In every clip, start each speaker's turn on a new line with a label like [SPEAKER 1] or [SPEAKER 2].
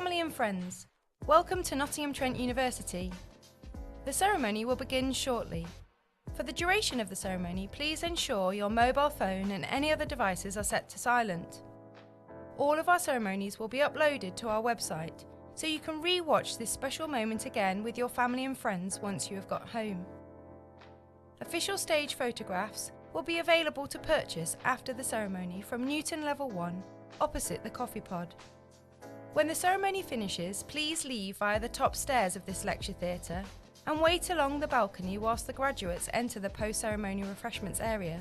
[SPEAKER 1] family and friends, welcome to Nottingham Trent University. The ceremony will begin shortly. For the duration of the ceremony, please ensure your mobile phone and any other devices are set to silent. All of our ceremonies will be uploaded to our website, so you can re-watch this special moment again with your family and friends once you have got home. Official stage photographs will be available to purchase after the ceremony from Newton Level 1, opposite the coffee pod. When the ceremony finishes, please leave via the top stairs of this lecture theatre and wait along the balcony whilst the graduates enter the post-ceremony refreshments area.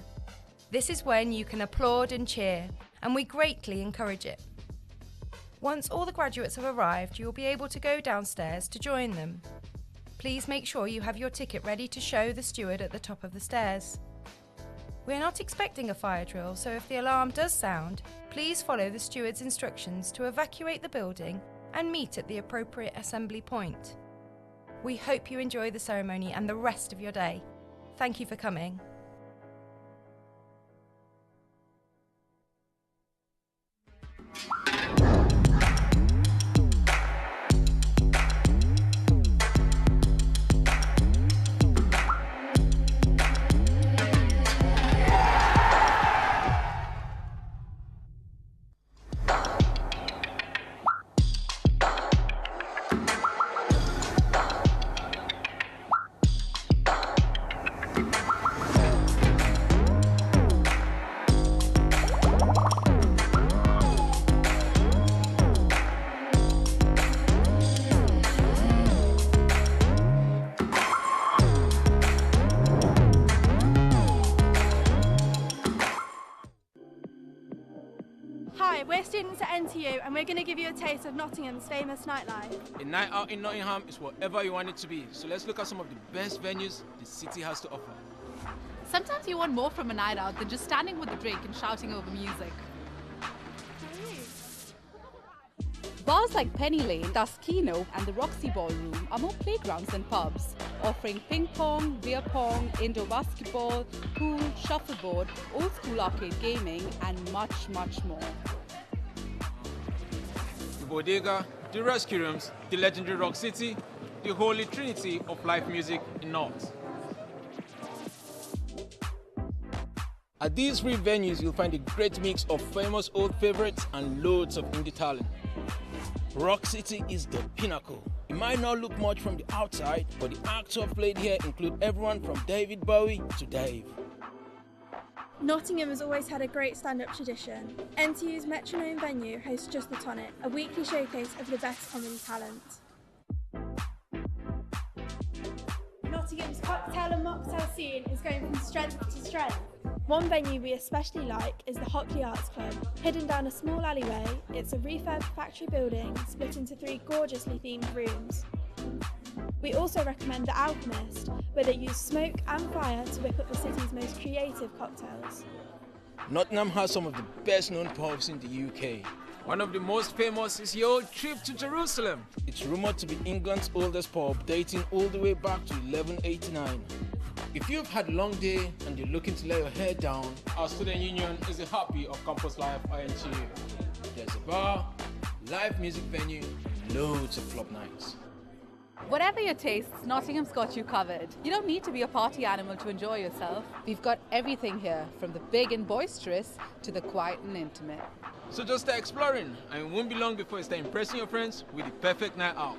[SPEAKER 1] This is when you can applaud and cheer, and we greatly encourage it. Once all the graduates have arrived, you will be able to go downstairs to join them. Please make sure you have your ticket ready to show the steward at the top of the stairs. We are not expecting a fire drill, so if the alarm does sound, please follow the steward's instructions to evacuate the building and meet at the appropriate assembly point. We hope you enjoy the ceremony and the rest of your day. Thank you for coming.
[SPEAKER 2] Hi, we're students at NTU and we're going to give you a taste of Nottingham's famous nightlife.
[SPEAKER 3] A night out in Nottingham is whatever you want it to be, so let's look at some of the best venues the city has to offer.
[SPEAKER 4] Sometimes you want more from a night out than just standing with a drink and shouting over music. Bars like Penny Lane, Duskino and the Roxy Ballroom are more playgrounds than pubs, offering ping pong, beer pong, indoor basketball, pool, shuffleboard, old school arcade gaming and much, much more.
[SPEAKER 3] The Bodega, the Rescue Rooms, the legendary Rock City, the holy trinity of live music in North. At these three venues, you'll find a great mix of famous old favorites and loads of indie talent. Rock City is the pinnacle. It might not look much from the outside, but the acts who have played here include everyone from David Bowie to Dave.
[SPEAKER 2] Nottingham has always had a great stand-up tradition. NTU's Metronome venue hosts Just the Tonic, a weekly showcase of the best comedy talent. Nottingham's cocktail and mocktail scene is going from strength to strength. One venue we especially like is the Hockley Arts Club. Hidden down a small alleyway, it's a refurbed factory building split into 3 gorgeously themed rooms. We also recommend The Alchemist, where they use smoke and fire to whip up the city's most creative cocktails.
[SPEAKER 3] Nottingham has some of the best known pubs in the UK. One of the most famous is your trip to Jerusalem. It's rumoured to be England's oldest pub, dating all the way back to 1189. If you've had a long day and you're looking to lay your head down, our student union is a heartbeat of campus life at NTU. There's a bar, live music venue, loads of club nights.
[SPEAKER 4] Whatever your tastes, Nottingham's got you covered. You don't need to be a party animal to enjoy yourself. We've got everything here, from the big and boisterous to the quiet and intimate.
[SPEAKER 3] So just start exploring, and it won't be long before you start impressing your friends with the perfect night out.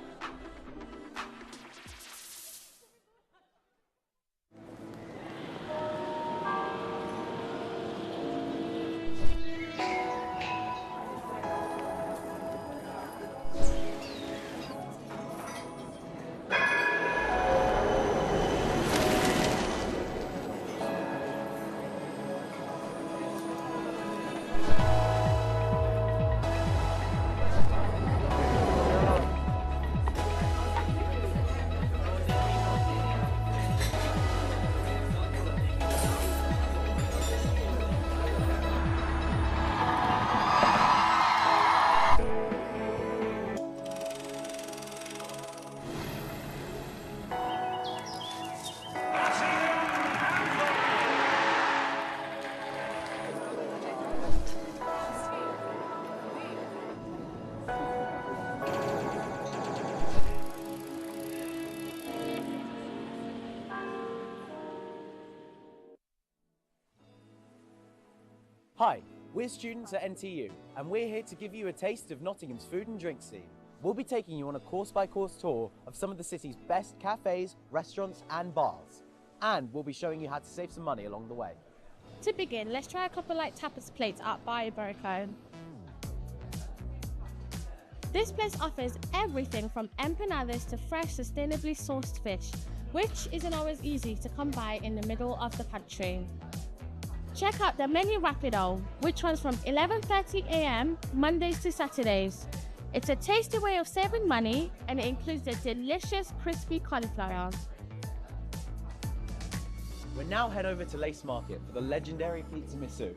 [SPEAKER 5] Hi, we're students at NTU, and we're here to give you a taste of Nottingham's food and drink scene. We'll be taking you on a course-by-course tour of some of the city's best cafes, restaurants and bars. And we'll be showing you how to save some money along the way.
[SPEAKER 2] To begin, let's try a couple light tapas plates at Barrio Barricone. This place offers everything from empanadas to fresh, sustainably sourced fish, which isn't always easy to come by in the middle of the country. Check out the menu rapido, which runs from 11:30 a.m. Mondays to Saturdays. It's a tasty way of saving money, and it includes the delicious crispy cauliflower.
[SPEAKER 5] We'll now head over to Lace Market for the legendary Pizza Misu.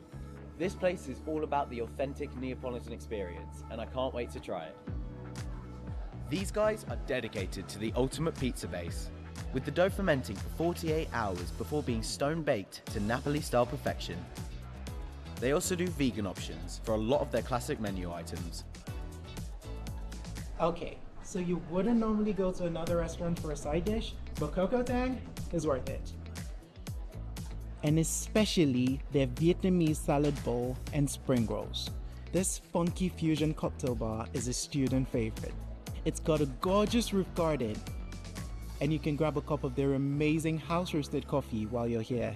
[SPEAKER 5] This place is all about the authentic Neapolitan experience, and I can't wait to try it. These guys are dedicated to the ultimate pizza base, with the dough fermenting for 48 hours before being stone-baked to Napoli-style perfection. They also do vegan options for a lot of their classic menu items.
[SPEAKER 6] Okay, so you wouldn't normally go to another restaurant for a side dish, but Coco Tang is worth it. And especially their Vietnamese salad bowl and spring rolls. This funky fusion cocktail bar is a student favorite. It's got a gorgeous roof garden, and you can grab a cup of their amazing house-roasted coffee while you're here.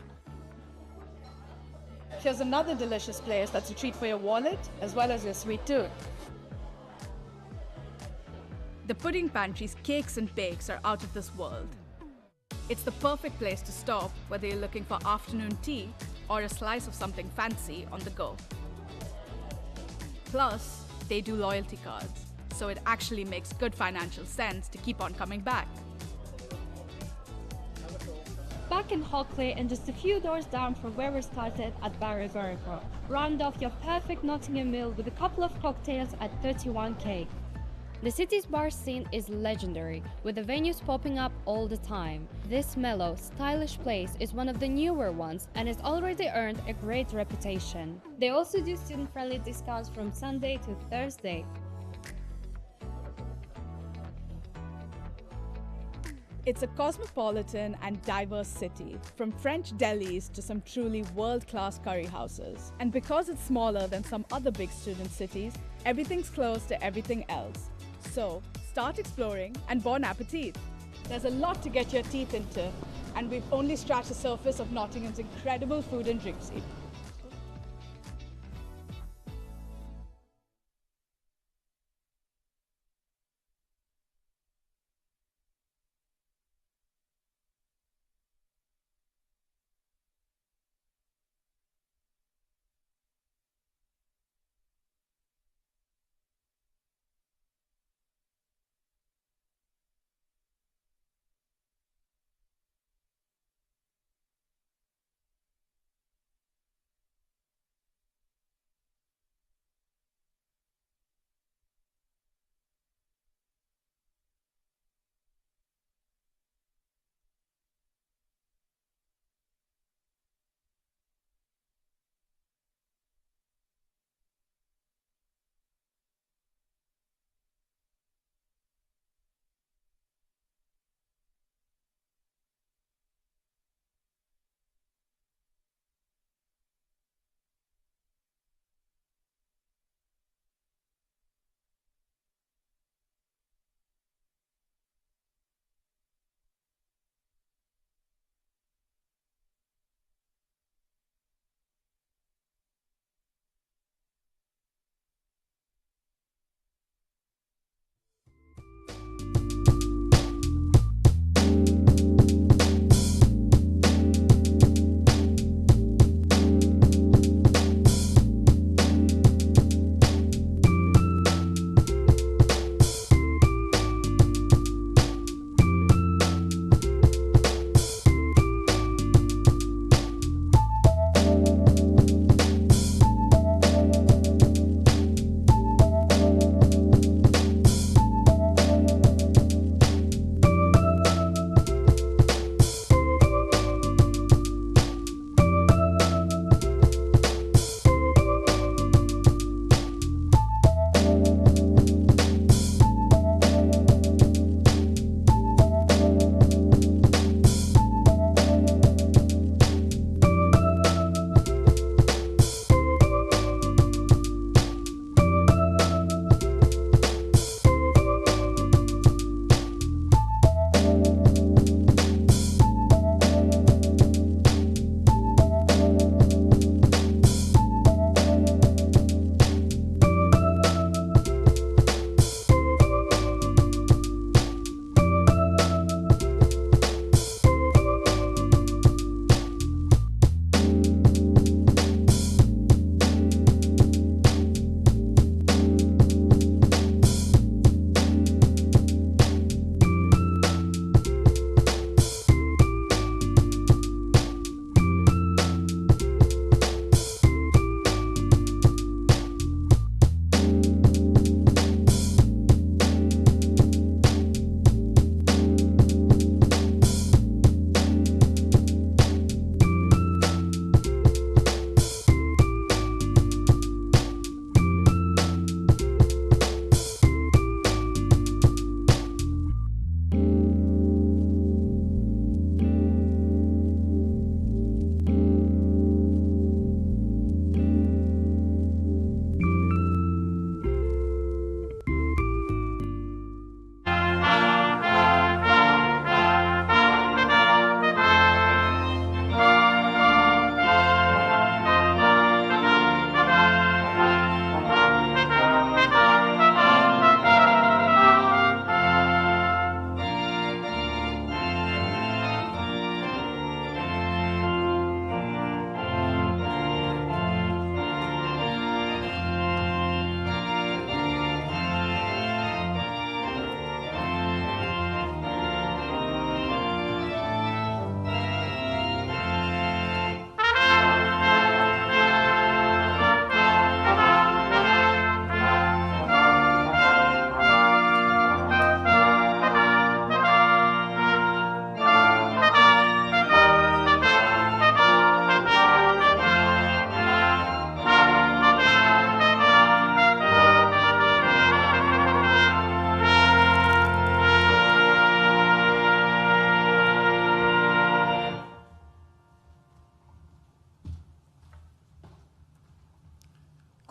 [SPEAKER 4] Here's another delicious place that's a treat for your wallet as well as your sweet tooth. The Pudding Pantry's cakes and bakes are out of this world. It's the perfect place to stop whether you're looking for afternoon tea or a slice of something fancy on the go. Plus, they do loyalty cards, so it actually makes good financial sense to keep on coming back.
[SPEAKER 2] Back in Hockley and just a few doors down from where we started at Barrio Barricone. Round off your perfect Nottingham meal with a couple of cocktails at 31k.
[SPEAKER 7] The city's bar scene is legendary, with the venues popping up all the time. This mellow, stylish place is one of the newer ones and has already earned a great reputation. They also do student-friendly discounts from Sunday to Thursday.
[SPEAKER 4] It's a cosmopolitan and diverse city, from French delis to some truly world-class curry houses. And because it's smaller than some other big student cities, everything's close to everything else. So, start exploring and bon appetit! There's a lot to get your teeth into, and we've only scratched the surface of Nottingham's incredible food and drink scene.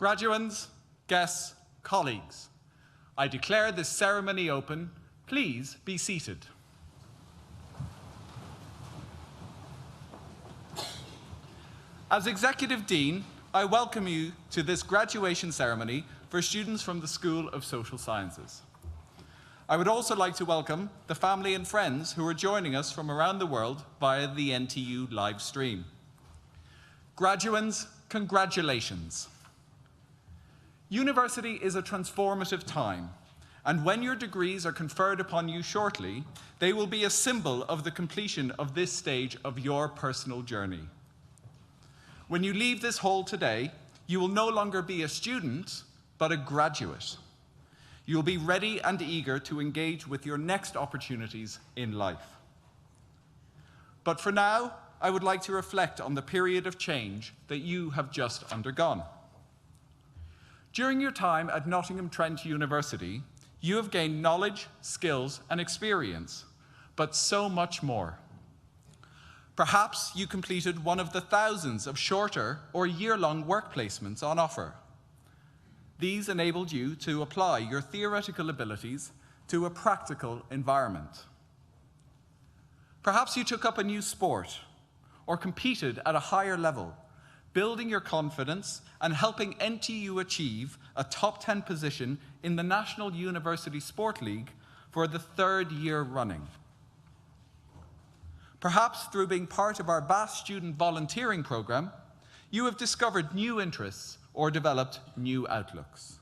[SPEAKER 8] Graduands, guests, colleagues, I declare this ceremony open. Please be seated. As Executive Dean, I welcome you to this graduation ceremony for students from the School of Social Sciences. I would also like to welcome the family and friends who are joining us from around the world via the NTU live stream. Graduands, congratulations. University is a transformative time, and when your degrees are conferred upon you shortly, they will be a symbol of the completion of this stage of your personal journey. When you leave this hall today, you will no longer be a student, but a graduate. You will be ready and eager to engage with your next opportunities in life. But for now, I would like to reflect on the period of change that you have just undergone. During your time at Nottingham Trent University, you have gained knowledge, skills, and experience, but so much more. Perhaps you completed one of the thousands of shorter or year-long work placements on offer. These enabled you to apply your theoretical abilities to a practical environment. Perhaps you took up a new sport or competed at a higher level, building your confidence and helping NTU achieve a top 10 position in the National University Sport League for the 3rd year running. Perhaps through being part of our vast student volunteering program, you have discovered new interests or developed new outlooks.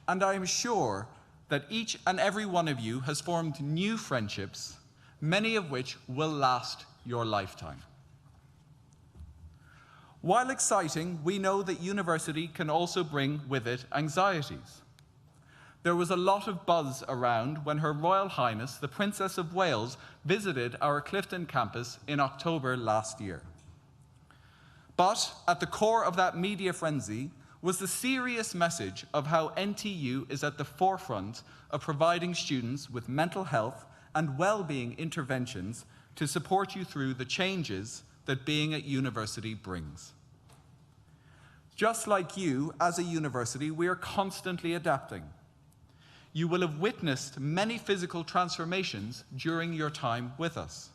[SPEAKER 8] And I am sure that each and every one of you has formed new friendships, many of which will last your lifetime. While exciting, we know that university can also bring with it anxieties. There was a lot of buzz around when Her Royal Highness, the Princess of Wales, visited our Clifton campus in October last year. But at the core of that media frenzy was the serious message of how NTU is at the forefront of providing students with mental health and well-being interventions to support you through the changes that being at university brings. Just like you, as a university, we are constantly adapting. You will have witnessed many physical transformations during your time with us.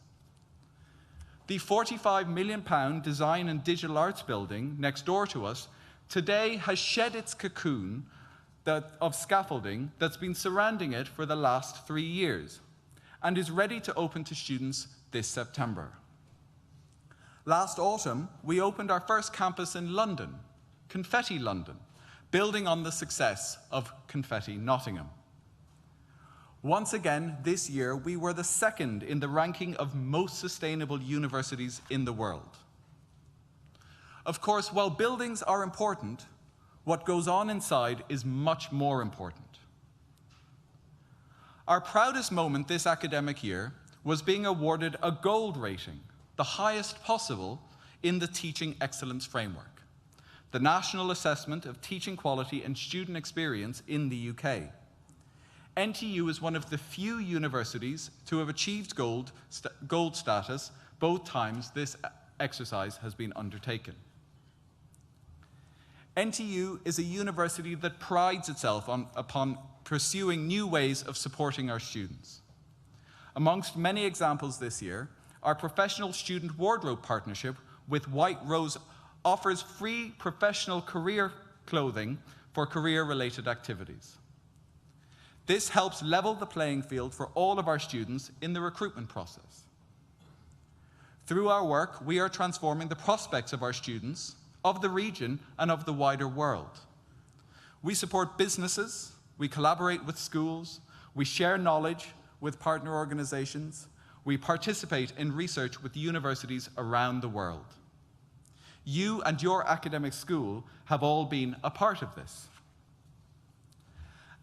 [SPEAKER 8] The £45 million Design and Digital Arts building next door to us today has shed its cocoon of scaffolding that's been surrounding it for the last 3 years and is ready to open to students this September. Last autumn, we opened our first campus in London, Confetti London, building on the success of Confetti Nottingham. Once again, this year, we were the 2nd in the ranking of most sustainable universities in the world. Of course, while buildings are important, what goes on inside is much more important. Our proudest moment this academic year was being awarded a gold rating, the highest possible in the Teaching Excellence Framework, the national assessment of teaching quality and student experience in the UK. NTU is one of the few universities to have achieved gold status both times this exercise has been undertaken. NTU is a university that prides itself upon pursuing new ways of supporting our students. Amongst many examples this year, our professional student wardrobe partnership with White Rose offers free professional career clothing for career-related activities. This helps level the playing field for all of our students in the recruitment process. Through our work, we are transforming the prospects of our students, of the region, and of the wider world. We support businesses, we collaborate with schools, we share knowledge with partner organizations, we participate in research with universities around the world. You and your academic school have all been a part of this.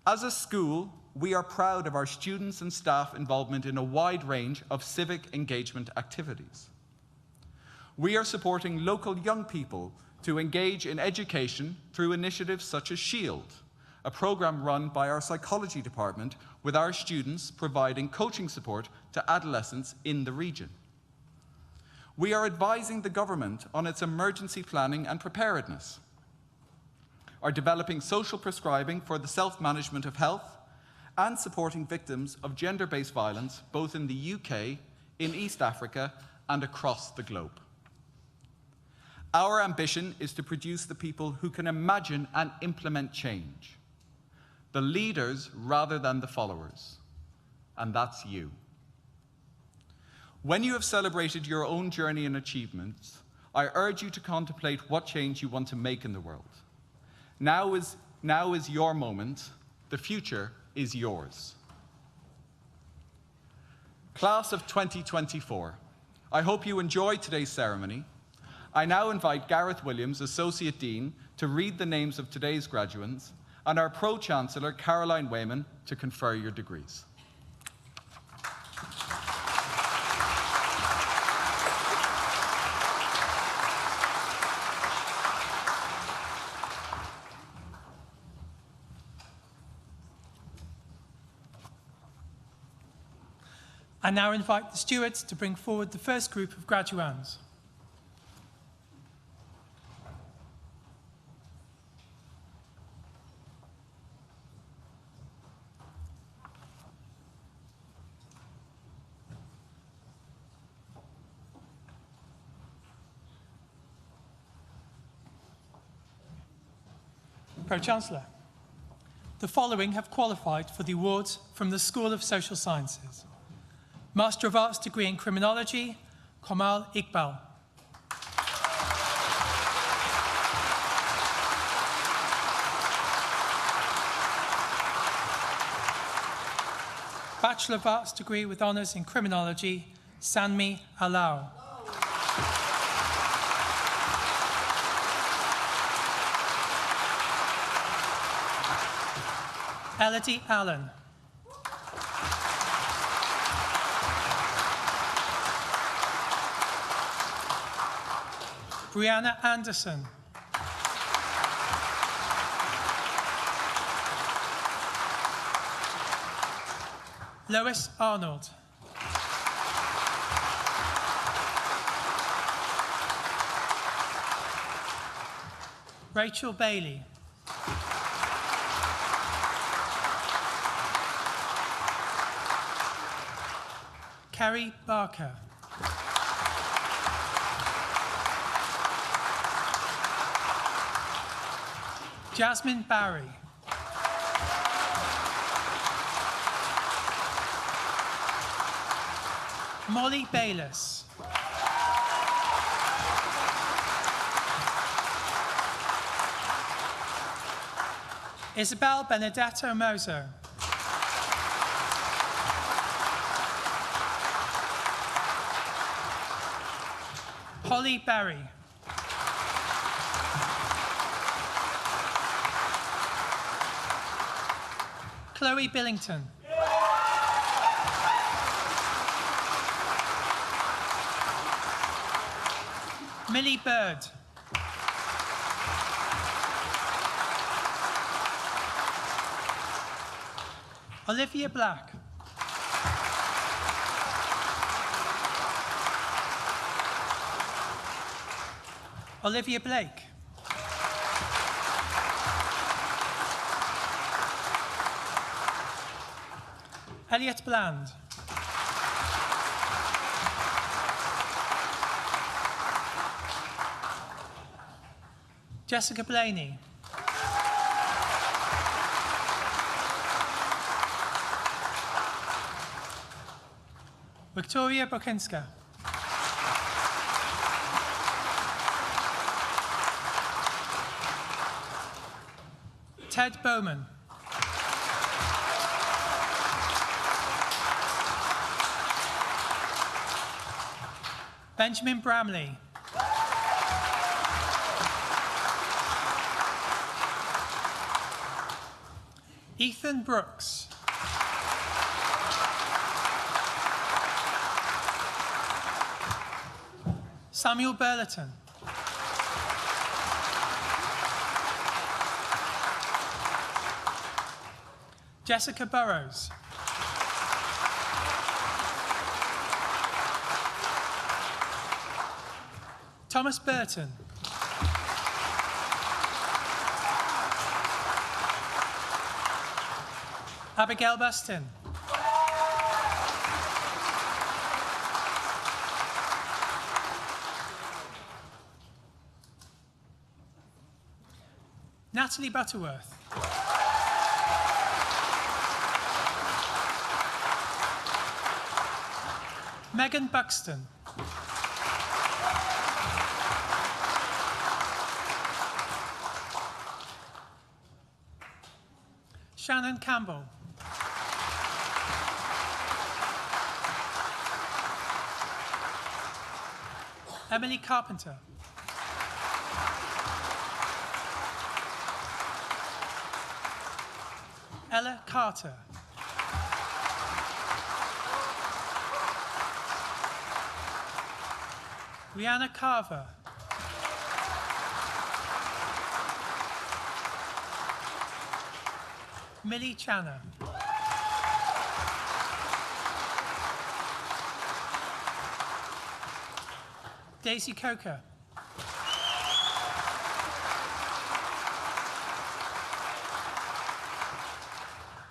[SPEAKER 8] As a school, we are proud of our students and staff involvement in a wide range of civic engagement activities. We are supporting local young people to engage in education through initiatives such as SHIELD, a program run by our psychology department with our students providing coaching support to adolescents in the region. We are advising the government on its emergency planning and preparedness. are developing social prescribing for the self-management of health and supporting victims of gender-based violence both in the UK, in East Africa, and across the globe. Our ambition is to produce the people who can imagine and implement change, the leaders rather than the followers, and that's you. When you have celebrated your own journey and achievements, I urge you to contemplate what change you want to make in the world. Now is your moment. The future is yours. Class of 2024, I hope you enjoyed today's ceremony. I now invite Gareth Williams, Associate Dean, to read the names of today's graduates, and our Pro-Chancellor, Caroline Wayman, to confer your degrees.
[SPEAKER 9] I now invite the stewards to bring forward the first group of graduands. Pro-Chancellor, the following have qualified for the awards from the School of Social Sciences. Master of Arts degree in Criminology, Kamal Iqbal. Bachelor of Arts degree with honours in Criminology, Sanmi Alao. Elodie Allen. Brianna Anderson. Lois Arnold. Rachel Bailey. Carrie Barker. Jasmine Barry. Molly Bayliss. Isabel Benedetto Mozo. Holly Berry. Chloe Billington. Millie Bird. Olivia Black. Olivia Blake. Elliot Bland. Jessica Blaney. Victoria Bokinska. Ted Bowman. Benjamin Bramley. Ethan Brooks. Samuel Burleton. Jessica Burrows. Thomas Burton. Abigail Buston. Natalie Butterworth. Megan Buxton. Shannon Campbell. Emily Carpenter. Ella Carter. Rihanna Carver. Millie Channer. Daisy Coker.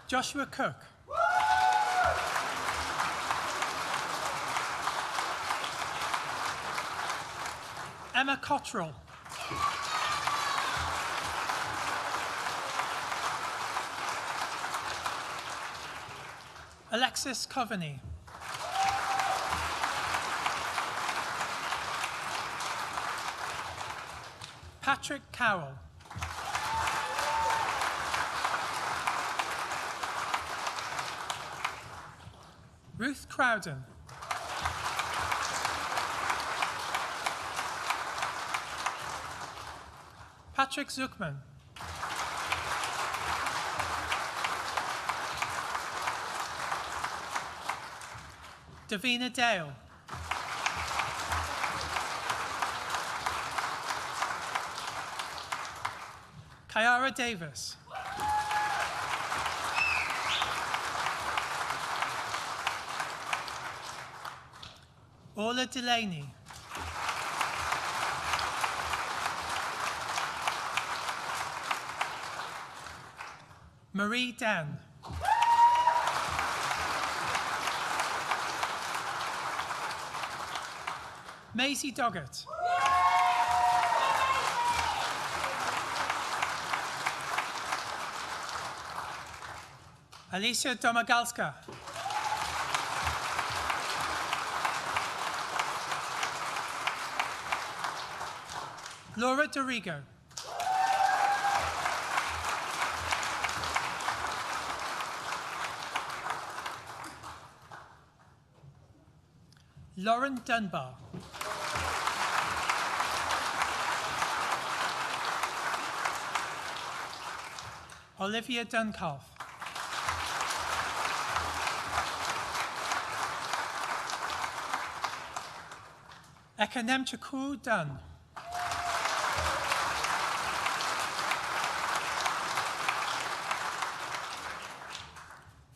[SPEAKER 9] Joshua Cook. Emma Cottrell. Alexis Coveney. Patrick Cowell. Ruth Crowden. Patrick Zuckman. Davina Dale. Kyara Davis. Orla Delaney. Marie Dan. Maisie Doggett. Alicia Domagalska. Laura Dorigo. Lauren Dunbar. Olivia Duncalf. Ekanem Chaku Dunn.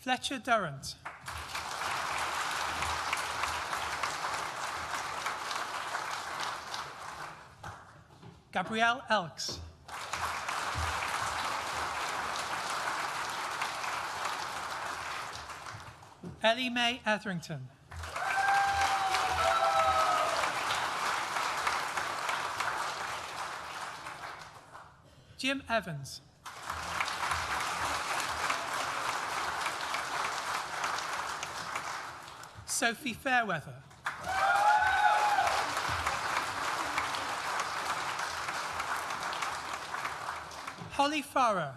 [SPEAKER 9] Fletcher Durrant. Gabrielle Elks. Ellie Mae Etherington. Jim Evans. Sophie Fairweather. Holly Farrer.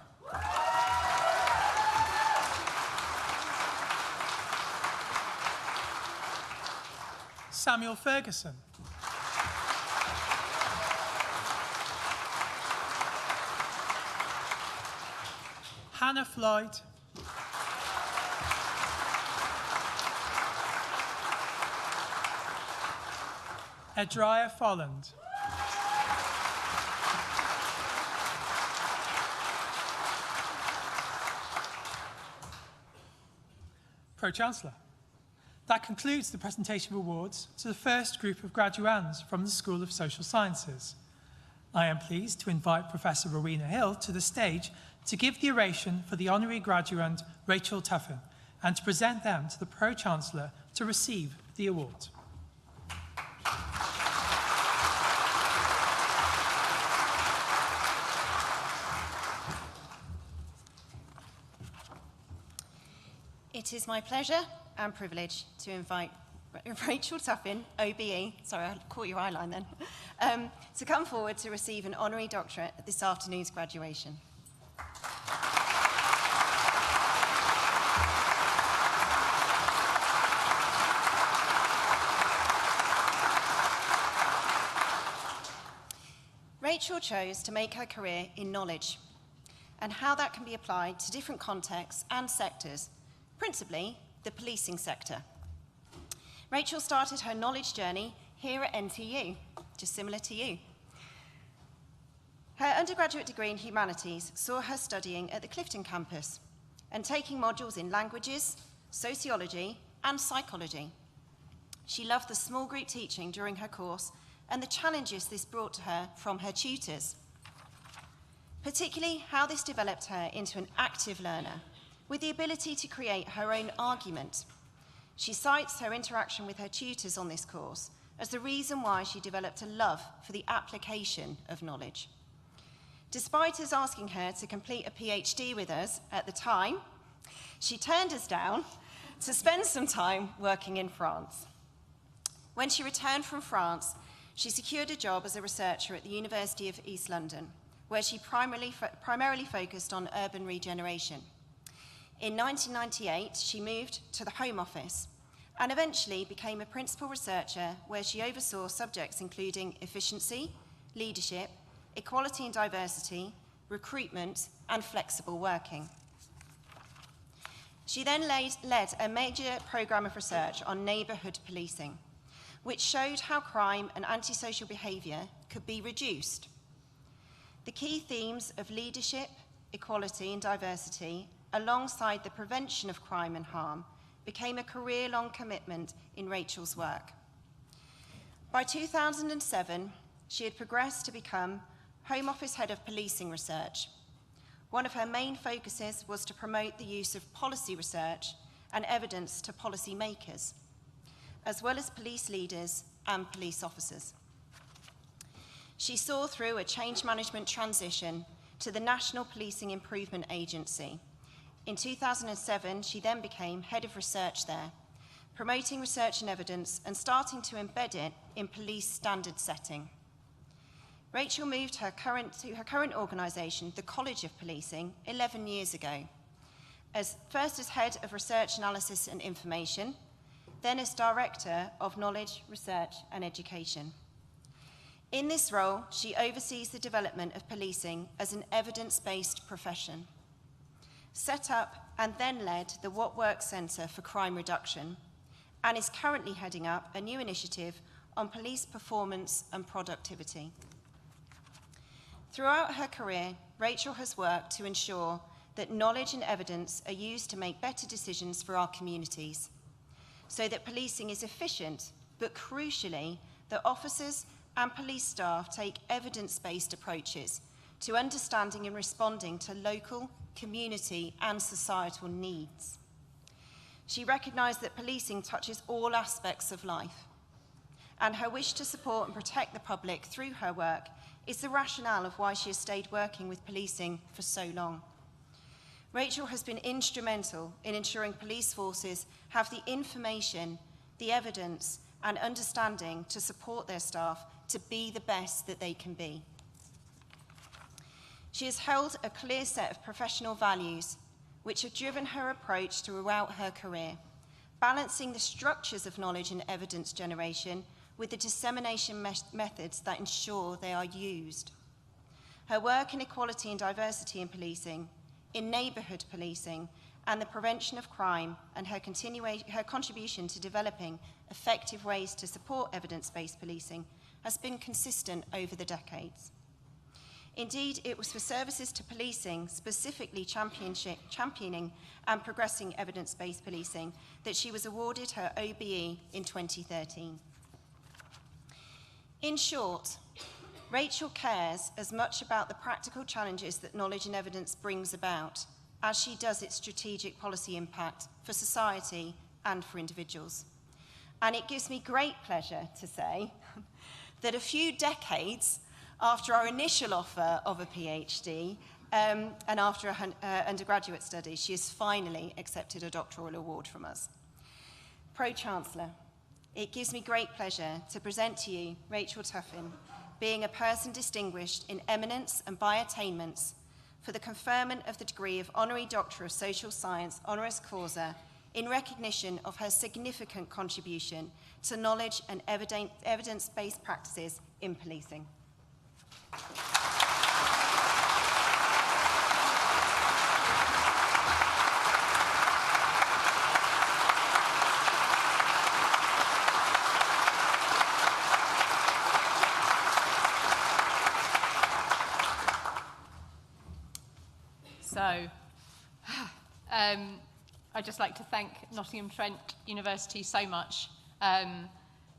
[SPEAKER 9] Samuel Ferguson. Hannah Floyd. Edria Folland. Pro-Chancellor. That concludes the presentation of awards to the first group of graduands from the School of Social Sciences. I am pleased to invite Professor Rowena Hill to the stage to give the oration for the Honorary Graduate Rachel Tuffin and to present them to the Pro-Chancellor to receive the award.
[SPEAKER 10] It is my pleasure and privilege to invite Rachel Tuffin, OBE, sorry, I caught your eye line then, to come forward to receive an honorary doctorate at this afternoon's graduation. Rachel chose to make her career in knowledge and how that can be applied to different contexts and sectors, principally the policing sector. Rachel started her knowledge journey here at NTU, just similar to you. Her undergraduate degree in humanities saw her studying at the Clifton campus and taking modules in languages, sociology, and psychology. She loved the small group teaching during her course and the challenges this brought to her from her tutors, particularly how this developed her into an active learner with the ability to create her own argument. She cites her interaction with her tutors on this course as the reason why she developed a love for the application of knowledge. Despite us asking her to complete a PhD with us at the time, she turned us down to spend some time working in France. When she returned from France, she secured a job as a researcher at the University of East London, where she primarily focused on urban regeneration. In 1998, she moved to the Home Office and eventually became a principal researcher where she oversaw subjects including efficiency, leadership, equality and diversity, recruitment, and flexible working. She then led a major programme of research on neighbourhood policing, which showed how crime and antisocial behaviour could be reduced. The key themes of leadership, equality and diversity, alongside the prevention of crime and harm, became a career-long commitment in Rachel's work. By 2007, she had progressed to become Home Office Head of Policing Research. One of her main focuses was to promote the use of policy research and evidence to policy makers, as well as police leaders and police officers. She saw through a change management transition to the National Policing Improvement Agency. In 2007, she then became Head of Research there, promoting research and evidence and starting to embed it in police standard setting. Rachel moved to her current organisation, the College of Policing, 11 years ago, first as Head of Research Analysis and Information, then as Director of Knowledge, Research and Education. In this role, she oversees the development of policing as an evidence-based profession, set up and then led the What Works Centre for Crime Reduction, and is currently heading up a new initiative on police performance and productivity. Throughout her career, Rachel has worked to ensure that knowledge and evidence are used to make better decisions for our communities, so that policing is efficient, but crucially, that officers and police staff take evidence-based approaches to understanding and responding to local, community, and societal needs. She recognised that policing touches all aspects of life, and her wish to support and protect the public through her work is the rationale of why she has stayed working with policing for so long. Rachel has been instrumental in ensuring police forces have the information, the evidence, and understanding to support their staff to be the best that they can be. She has held a clear set of professional values which have driven her approach throughout her career, balancing the structures of knowledge and evidence generation with the dissemination methods that ensure they are used. Her work in equality and diversity in policing, in neighbourhood policing, and the prevention of crime, and her contribution to developing effective ways to support evidence-based policing has been consistent over the decades. Indeed, it was for services to policing, specifically championing and progressing evidence-based policing, that she was awarded her OBE in 2013. In short, Rachel cares as much about the practical challenges that knowledge and evidence brings about as she does its strategic policy impact for society and for individuals. And it gives me great pleasure to say that a few decades after our initial offer of a PhD and after her undergraduate studies, she has finally accepted a doctoral award from us. Pro-Chancellor, it gives me great pleasure to present to you Rachel Tuffin, being a person distinguished in eminence and by attainments for the conferment of the degree of Honorary Doctor of Social Science honoris causa in recognition of her significant contribution to knowledge and evidence-based practices in policing.
[SPEAKER 11] So, I'd just like to thank Nottingham Trent University so much.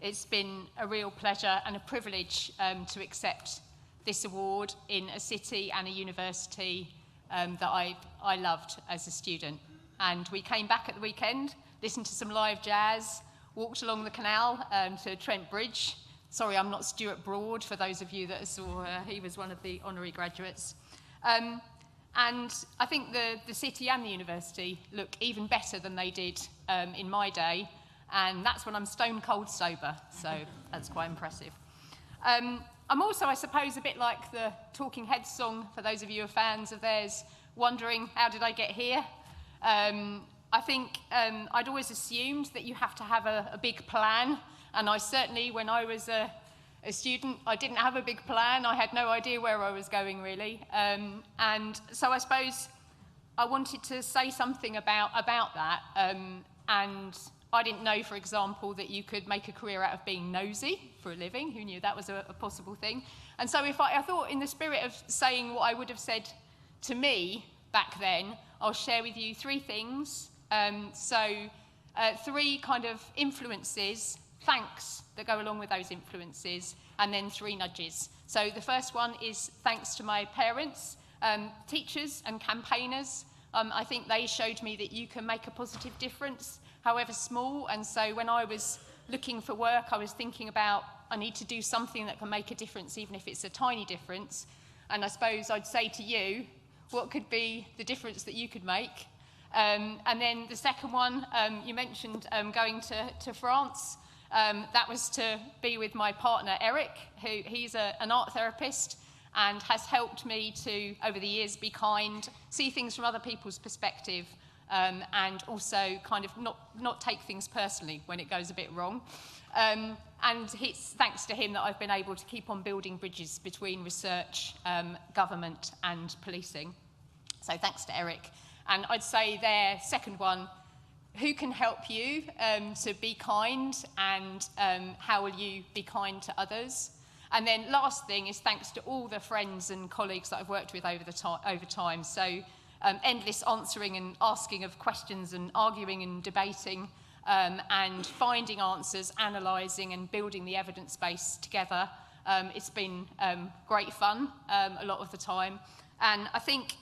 [SPEAKER 11] It's been a real pleasure and a privilege to accept this award in a city and a university that I loved as a student. And we came back at the weekend, listened to some live jazz, walked along the canal to Trent Bridge. Sorry, I'm not Stuart Broad, for those of you that saw, he was one of the honorary graduates. And I think the city and the university look even better than they did in my day, and that's when I'm stone cold sober, so that's quite impressive. I'm also, I suppose, a bit like the Talking Heads song, for those of you who are fans of theirs, wondering, how did I get here? I think I'd always assumed that you have to have a big plan, and I certainly, when I was a student, I didn't have a big plan. I had no idea where I was going, really. And so I suppose I wanted to say something about that. And I didn't know, for example, that you could make a career out of being nosy for a living. Who knew that was a possible thing? And so I thought, in the spirit of saying what I would have said to me back then, I'll share with you three things. Three kind of influences, thanks that go along with those influences, and then three nudges. So the first one is thanks to my parents, teachers and campaigners. I think they showed me that you can make a positive difference, however small. And so when I was looking for work, I was thinking about, I need to do something that can make a difference, even if it's a tiny difference. And I suppose I'd say to you, what could be the difference that you could make? And then the second one, you mentioned going to France. That was to be with my partner, Eric, he's an art therapist and has helped me to, over the years, be kind, see things from other people's perspective, and also kind of not take things personally when it goes a bit wrong. And it's thanks to him that I've been able to keep on building bridges between research, government and policing. So thanks to Eric. And I'd say their second one, who can help you to be kind, and how will you be kind to others? And then last thing is thanks to all the friends and colleagues that I've worked with over time. So endless answering and asking of questions and arguing and debating and finding answers, analysing and building the evidence base together. It's been great fun a lot of the time. And I think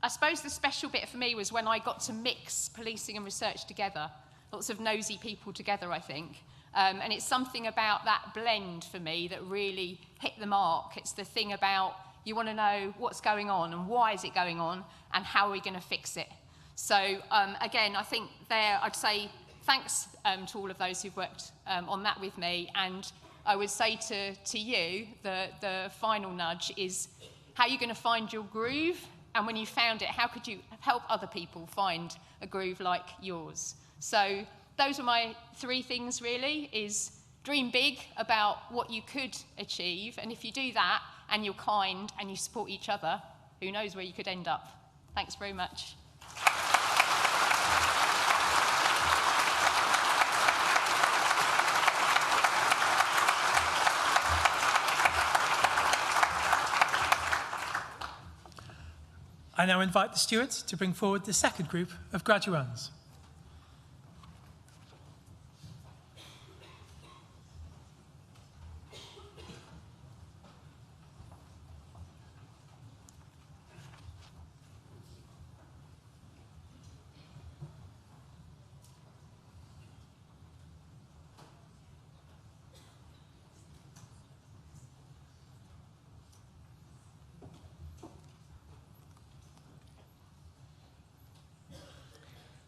[SPEAKER 11] I suppose the special bit for me was when I got to mix policing and research together. Lots of nosy people together, I think. And it's something about that blend for me that really hit the mark. It's the thing about you want to know what's going on and why is it going on and how are we going to fix it. So again, I think I'd say thanks to all of those who've worked on that with me. And I would say to you, the final nudge is how you're going to find your groove. And when you found it, how could you help other people find a groove like yours? So those are my three things, really, is dream big about what you could achieve. And if you do that and you're kind and you support each other, who knows where you could end up. Thanks very much.
[SPEAKER 9] I now invite the stewards to bring forward the second group of graduands.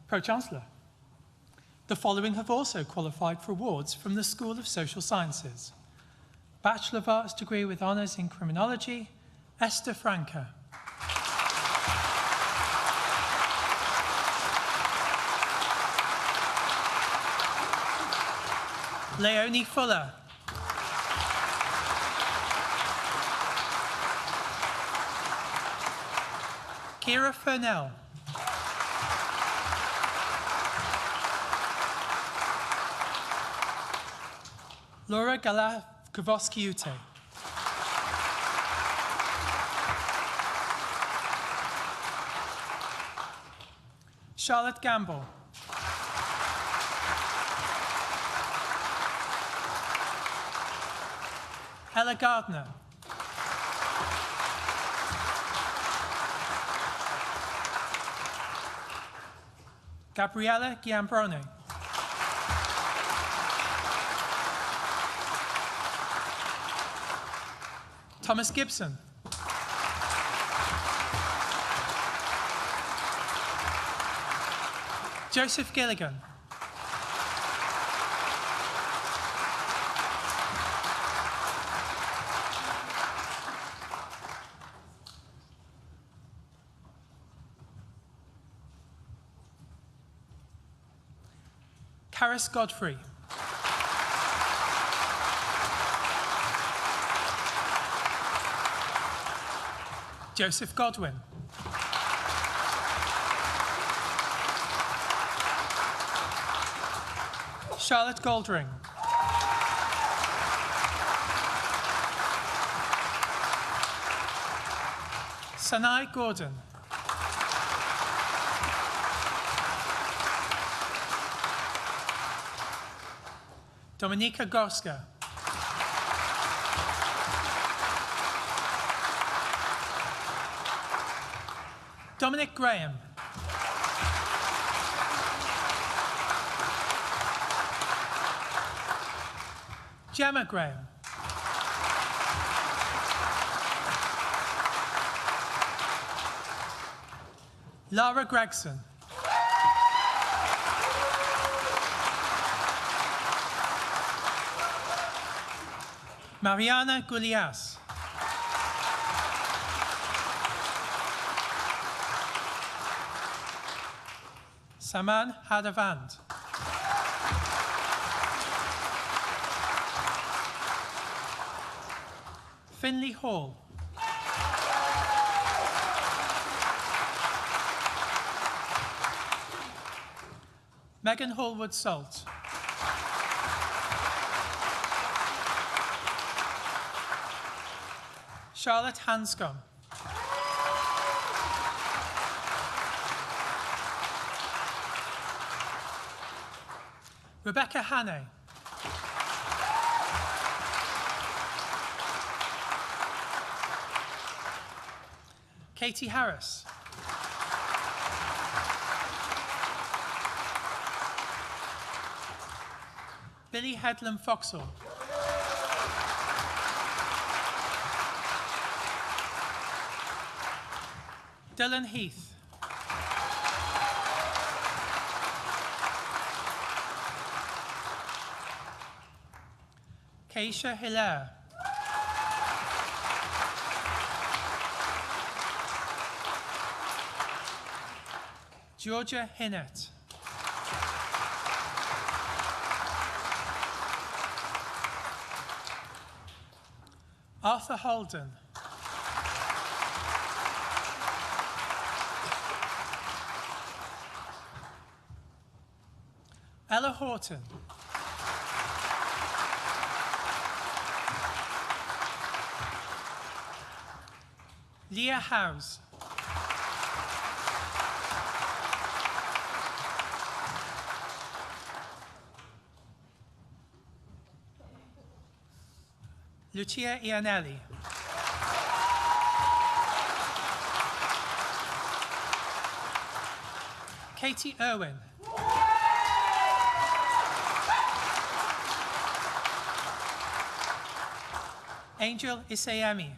[SPEAKER 9] Pro-Chancellor. The following have also qualified for awards from the School of Social Sciences. Bachelor of Arts degree with honours in Criminology, Esther Franca. Leonie Fuller. Kira Furnell. Laura Galakowski-Ute. Charlotte Gamble. Ella Gardner. Gabriella Giambrone. Thomas Gibson. Joseph Gilligan. Karis Godfrey. Joseph Godwin. Charlotte Goldring. Sanai Gordon. Dominika Gorska. Dominic Graham. Gemma Graham. Lara Gregson. Mariana Gulias. Saman Hadavand. Finley Hall. Megan Hallwood Salt. Charlotte Hanscom. Rebecca Hannay. Katie Harris. Billy Headlam Foxall. Dylan Heath. Keisha Hilaire. Georgia Hinnett. Arthur Holden. Ella Horton. Leah Howes. Lucia Ianelli. Katie Irwin. Angel Isayemi.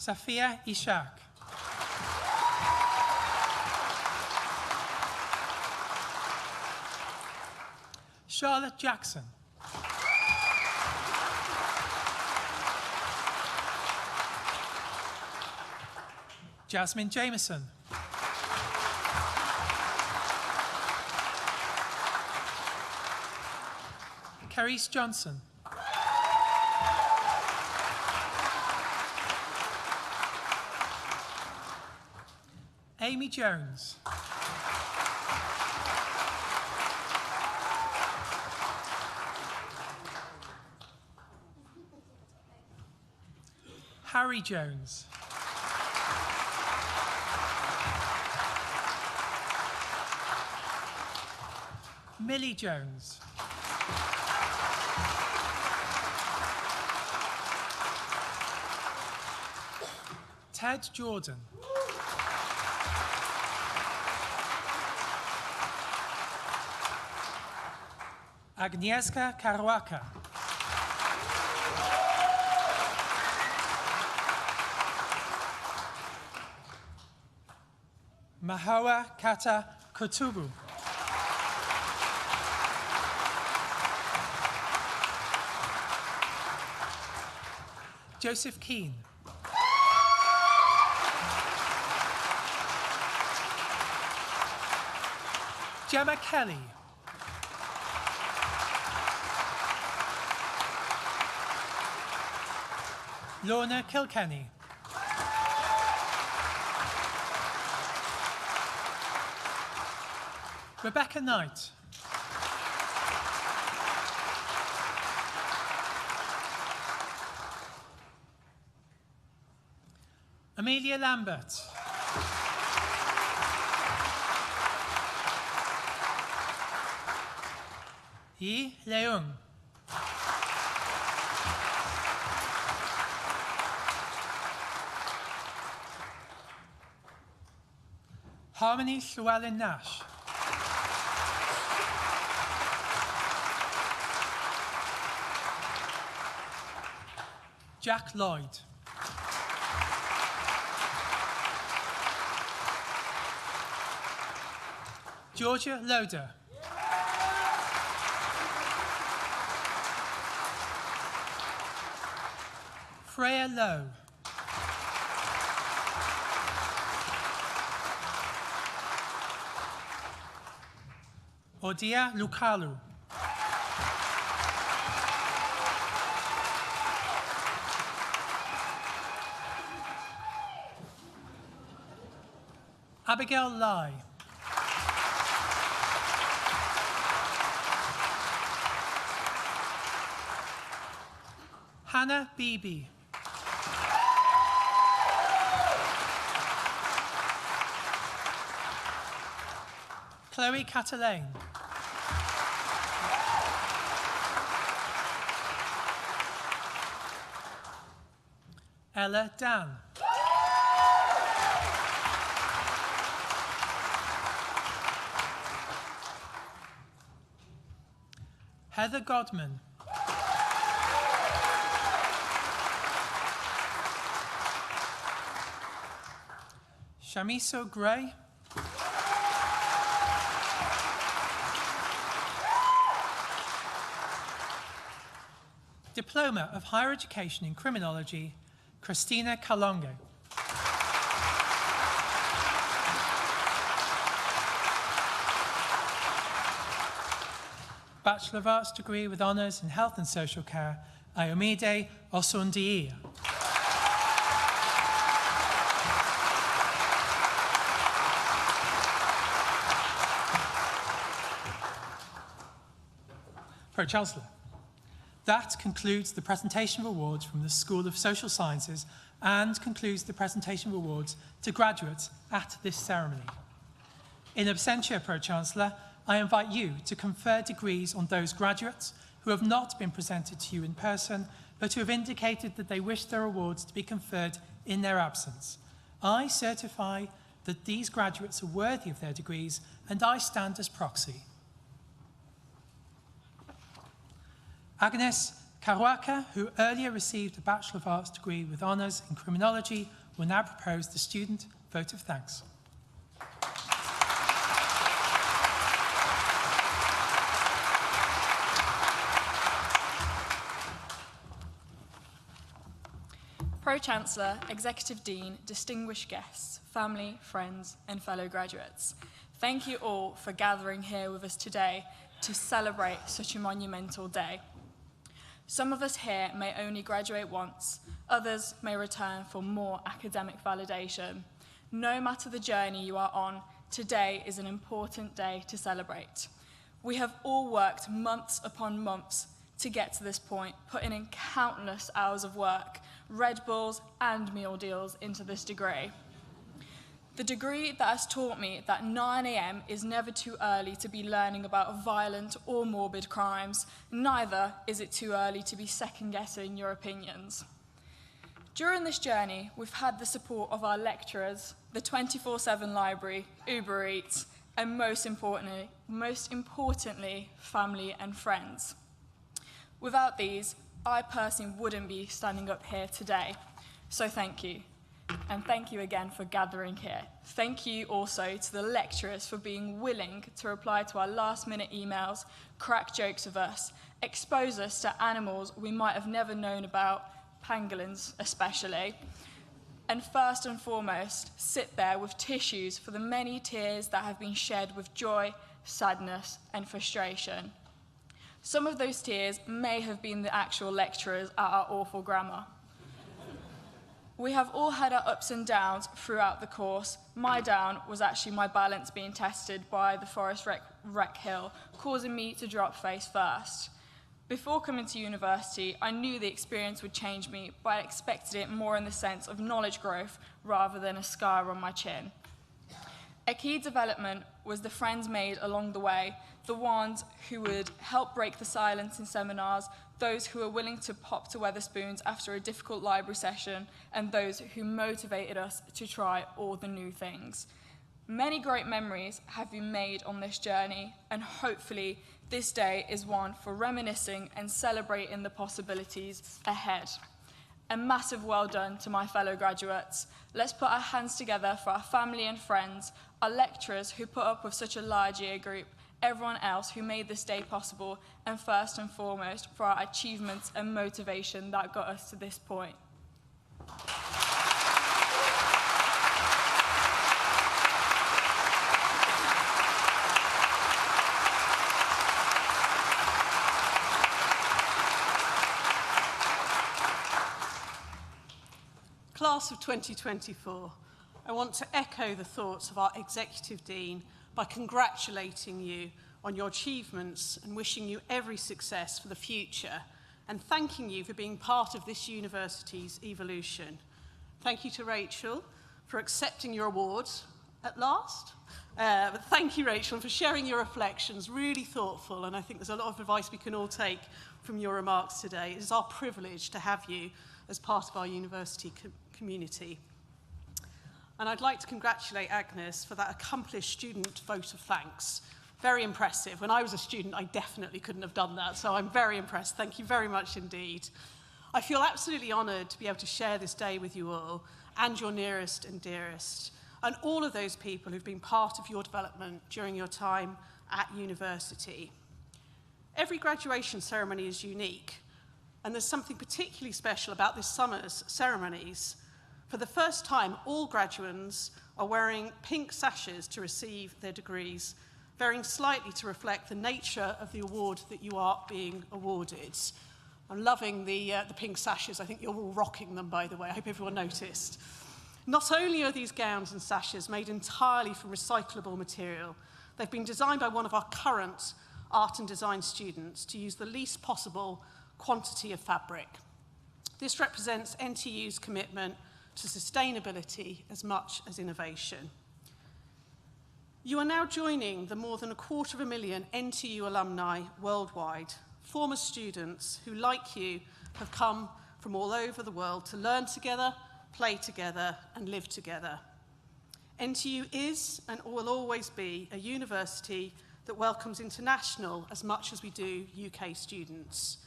[SPEAKER 9] Safia Ishak. Charlotte Jackson. Jasmine Jameson. Carice Johnson. Amy Jones. Harry Jones. Millie Jones. Ted Jordan. Agnieszka Karwaka. Mahawa Kata Kutubu. Joseph Keane. Gemma Kelly. Lorna Kilkenny. Rebecca Knight. Amelia Lambert. Yi Leung. Harmony Llewellyn Nash. Jack Lloyd. Georgia Loder. Freya Lowe. Odia Lukalu. Abigail Lai. Hannah Beebe. Chloe Catalane. Ella Dan. Heather Godman. Shamiso Gray. Diploma of Higher Education in Criminology, Christina Kalongo. Bachelor of Arts degree with honours in Health and Social Care, Ayomide Osundiya. Pro-Chancellor. That concludes the presentation of awards from the School of Social Sciences and concludes the presentation of awards to graduates at this ceremony. In absentia, Pro-Chancellor, I invite you to confer degrees on those graduates who have not been presented to you in person, but who have indicated that they wish their awards to be conferred in their absence. I certify that these graduates are worthy of their degrees, and I stand as proxy. Agnes Karwaka, who earlier received a Bachelor of Arts degree with honours in Criminology, will now propose the student vote of thanks.
[SPEAKER 12] Pro-Chancellor, Executive Dean, distinguished guests, family, friends and fellow graduates, thank you all for gathering here with us today to celebrate such a monumental day. Some of us here may only graduate once, others may return for more academic validation. No matter the journey you are on, today is an important day to celebrate. We have all worked months upon months to get to this point, putting in countless hours of work, Red Bulls and meal deals into this degree. The degree that has taught me that 9 AM is never too early to be learning about violent or morbid crimes, neither is it too early to be second-guessing your opinions. During this journey, we've had the support of our lecturers, the 24/7 library, Uber Eats, and most importantly, family and friends. Without these, I personally wouldn't be standing up here today. So thank you. And thank you again for gathering here. Thank you also to the lecturers for being willing to reply to our last-minute emails, crack jokes with us, expose us to animals we might have never known about, pangolins especially, and first and foremost, sit there with tissues for the many tears that have been shed with joy, sadness, and frustration. Some of those tears may have been the actual lecturers at our awful grammar. We have all had our ups and downs throughout the course. My down was actually my balance being tested by the forest wreck hill, causing me to drop face first. Before coming to university, I knew the experience would change me, but I expected it more in the sense of knowledge growth rather than a scar on my chin. A key development was the friends made along the way, the ones who would help break the silence in seminars, those who were willing to pop to Wetherspoons after a difficult library session, and those who motivated us to try all the new things. Many great memories have been made on this journey, and hopefully this day is one for reminiscing and celebrating the possibilities ahead. A massive well done to my fellow graduates. Let's put our hands together for our family and friends, our lecturers who put up with such a large year group, everyone else who made this day possible, and first and foremost for our achievements and motivation that got us to this point.
[SPEAKER 13] Class of 2024, I want to echo the thoughts of our Executive Dean by congratulating you on your achievements and wishing you every success for the future, and thanking you for being part of this university's evolution. Thank you to Rachel for accepting your awards at last. But thank you, Rachel, for sharing your reflections, really thoughtful, and I think there's a lot of advice we can all take from your remarks today. It is our privilege to have you as part of our university community. And I'd like to congratulate Agnes for that accomplished student vote of thanks. Very impressive. When I was a student, I definitely couldn't have done that, so I'm very impressed. Thank you very much indeed. I feel absolutely honoured to be able to share this day with you all, and your nearest and dearest, and all of those people who've been part of your development during your time at university. Every graduation ceremony is unique, and there's something particularly special about this summer's ceremonies. For the first time, all graduands are wearing pink sashes to receive their degrees, varying slightly to reflect the nature of the award that you are being awarded. I'm loving the pink sashes. I think you're all rocking them, by the way. I hope everyone noticed. Not only are these gowns and sashes made entirely from recyclable material, they've been designed by one of our current art and design students to use the least possible quantity of fabric. This represents NTU's commitment to sustainability as much as innovation. You are now joining the more than 250,000 NTU alumni worldwide, former students who, like you, have come from all over the world to learn together, play together, and live together. NTU is and will always be a university that welcomes international as much as we do UK students.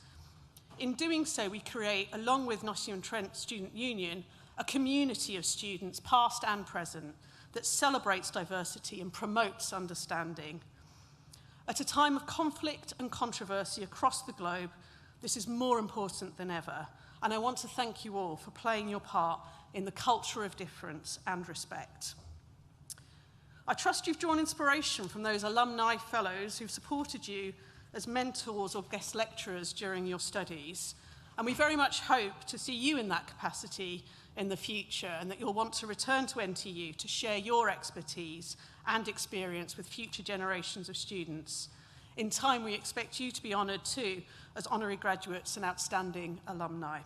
[SPEAKER 13] In doing so, we create, along with Nottingham Trent Student Union, a community of students, past and present, that celebrates diversity and promotes understanding. At a time of conflict and controversy across the globe, this is more important than ever, and I want to thank you all for playing your part in the culture of difference and respect. I trust you've drawn inspiration from those alumni fellows who've supported you as mentors or guest lecturers during your studies, and we very much hope to see you in that capacity in the future, and that you'll want to return to NTU to share your expertise and experience with future generations of students. In time, we expect you to be honoured too as honorary graduates and outstanding alumni.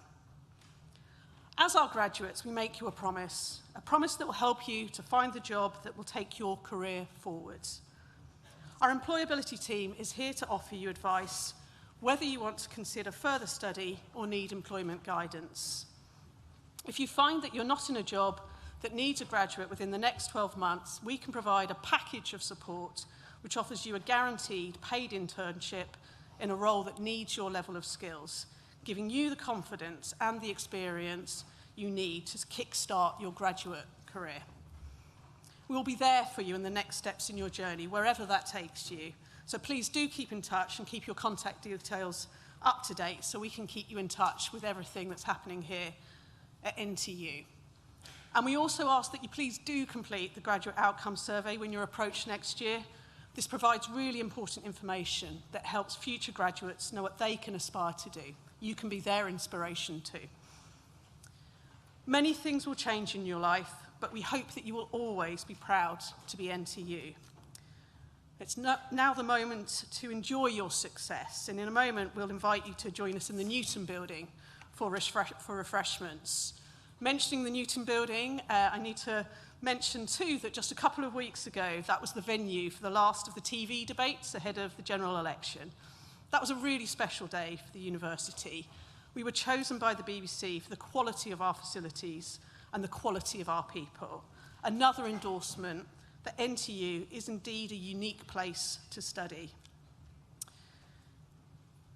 [SPEAKER 13] As our graduates, we make you a promise that will help you to find the job that will take your career forwards. Our employability team is here to offer you advice, whether you want to consider further study or need employment guidance. If you find that you're not in a job that needs a graduate within the next 12 months, we can provide a package of support which offers you a guaranteed paid internship in a role that needs your level of skills, giving you the confidence and the experience you need to kickstart your graduate career. We'll be there for you in the next steps in your journey, wherever that takes you. So please do keep in touch and keep your contact details up to date so we can keep you in touch with everything that's happening here at NTU. And we also ask that you please do complete the graduate outcome survey when you're approached next year. This provides really important information that helps future graduates know what they can aspire to do. You can be their inspiration too. Many things will change in your life, but we hope that you will always be proud to be NTU. It's now the moment to enjoy your success, and in a moment we'll invite you to join us in the Newton building for refreshments. Mentioning the Newton building, I need to mention too that just a couple of weeks ago that was the venue for the last of the TV debates ahead of the general election. That was a really special day for the university. We were chosen by the BBC for the quality of our facilities and the quality of our people. Another endorsement that NTU is indeed a unique place to study.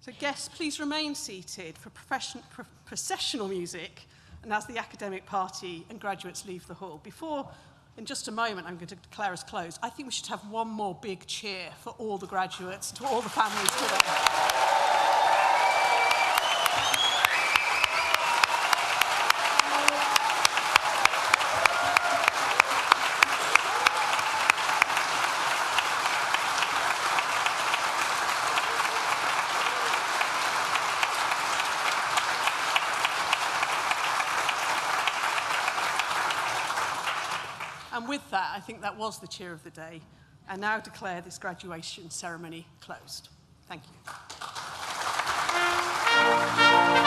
[SPEAKER 13] So guests, please remain seated for processional music and as the academic party and graduates leave the hall. Before, in just a moment, I'm going to declare us closed. I think we should have one more big cheer for all the graduates and to all the families today. And with that, I think that was the cheer of the day. I now declare this graduation ceremony closed. Thank you.